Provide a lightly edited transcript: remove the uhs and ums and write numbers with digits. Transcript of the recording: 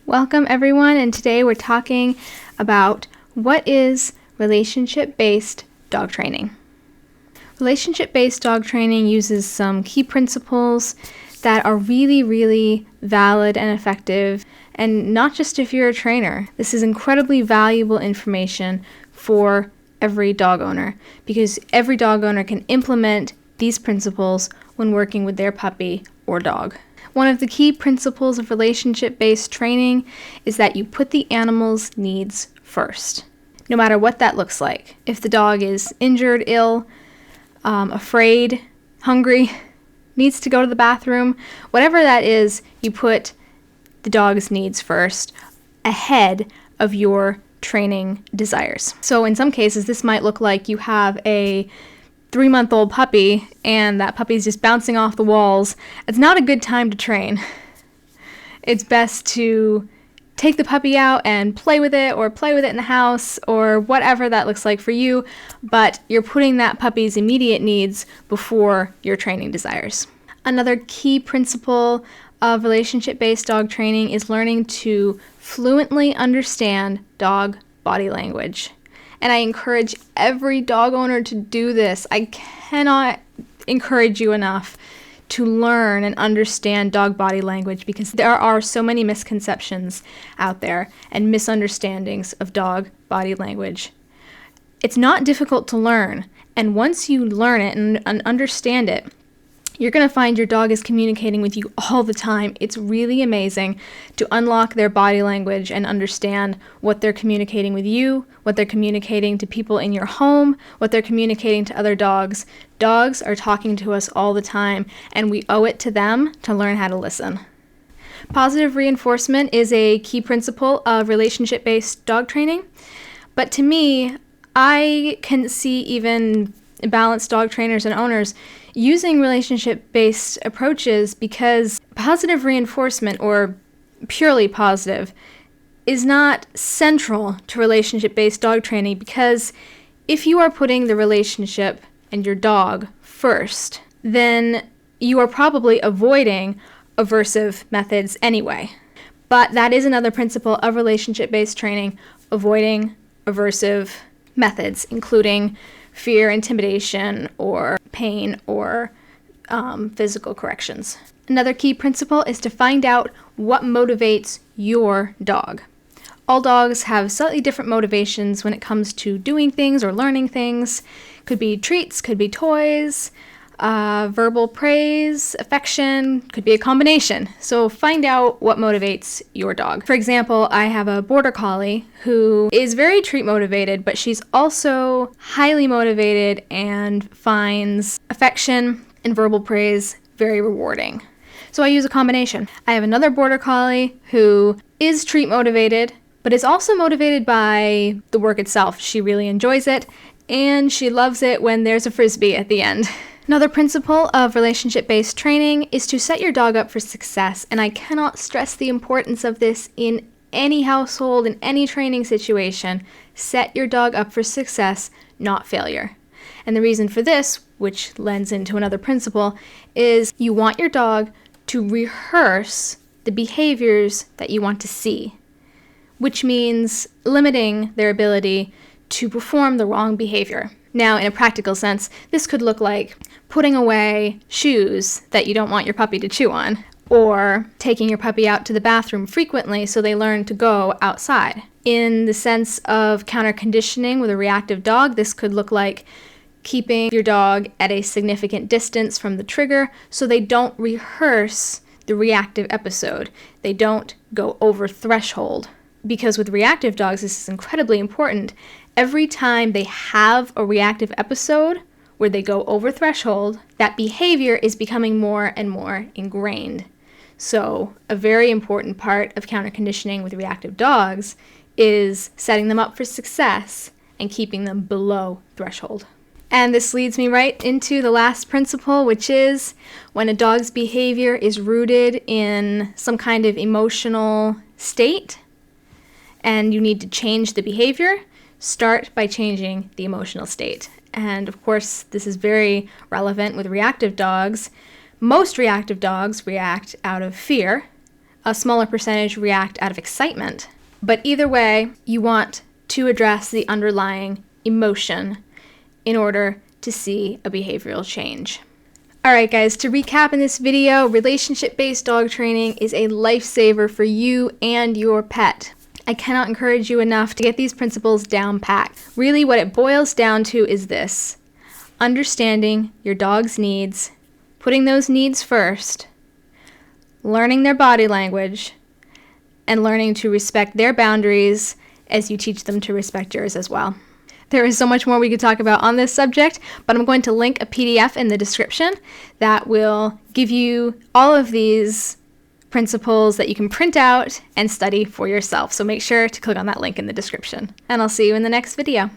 Welcome everyone, and today we're talking about what is relationship-based dog training. Relationship-based dog training uses some key principles that are really valid and effective, and not just if you're a trainer. This is incredibly valuable information for every dog owner because every dog owner can implement these principles when working with their puppy or dog. One of the key principles of relationship-based training is that you put the animal's needs first, no matter what that looks like. If the dog is injured, ill, afraid, hungry, needs to go to the bathroom, whatever that is, you put the dog's needs first ahead of your training desires. So in some cases, this might look like you have a 3-month-old puppy and that puppy's just bouncing off the walls. It's not a good time to train. It's best to take the puppy out and play with it or play with it in the house or whatever that looks like for you, but you're putting that puppy's immediate needs before your training desires. Another key principle of relationship-based dog training is learning to fluently understand dog body language. And I encourage every dog owner to do this. I cannot encourage you enough to learn and understand dog body language because there are so many misconceptions out there and misunderstandings of dog body language. It's not difficult to learn, and once you learn it and understand it, you're going to find your dog is communicating with you all the time. It's really amazing to unlock their body language and understand what they're communicating with you, what they're communicating to people in your home, what they're communicating to other dogs. Dogs are talking to us all the time, and we owe it to them to learn how to listen. Positive reinforcement is a key principle of relationship-based dog training, but to me, I can see even balanced dog trainers and owners using relationship-based approaches because positive reinforcement, or purely positive, is not central to relationship-based dog training because if you are putting the relationship and your dog first, then you are probably avoiding aversive methods anyway. But that is another principle of relationship-based training, avoiding aversive methods, including fear, intimidation, or pain, or physical corrections. Another key principle is to find out what motivates your dog. All dogs have slightly different motivations when it comes to doing things or learning things. Could be treats, could be toys, verbal praise, affection, could be a combination. So find out what motivates your dog. For example, I have a border collie who is very treat motivated, but she's also highly motivated and finds affection and verbal praise very rewarding. So I use a combination. I have another border collie who is treat motivated, but is also motivated by the work itself. She really enjoys it, and she loves it when there's a frisbee at the end. Another principle of relationship-based training is to set your dog up for success, and I cannot stress the importance of this in any household, in any training situation. Set your dog up for success, not failure. And the reason for this, which lends into another principle, is you want your dog to rehearse the behaviors that you want to see, which means limiting their ability to perform the wrong behavior. Now, in a practical sense, this could look like putting away shoes that you don't want your puppy to chew on, or taking your puppy out to the bathroom frequently so they learn to go outside. In the sense of counter-conditioning with a reactive dog, this could look like keeping your dog at a significant distance from the trigger so they don't rehearse the reactive episode. They don't go over threshold. Because with reactive dogs, this is incredibly important. Every time they have a reactive episode where they go over threshold, that behavior is becoming more and more ingrained. So a very important part of counter-conditioning with reactive dogs is setting them up for success and keeping them below threshold. And this leads me right into the last principle, which is when a dog's behavior is rooted in some kind of emotional state and you need to change the behavior, start by changing the emotional state. And of course, this is very relevant with reactive dogs. Most reactive dogs react out of fear a smaller percentage react out of excitement. But either way, you want to address the underlying emotion in order to see a behavioral change. Alright guys, to recap in this video, relationship-based dog training is a lifesaver for you and your pet. I cannot encourage you enough to get these principles down packed. Really what it boils down to is this: understanding your dog's needs, putting those needs first, learning their body language, and learning to respect their boundaries as you teach them to respect yours as well. There is so much more we could talk about on this subject, but I'm going to link a PDF in the description that will give you all of these principles that you can print out and study for yourself. So make sure to click on that link in the description. And I'll see you in the next video.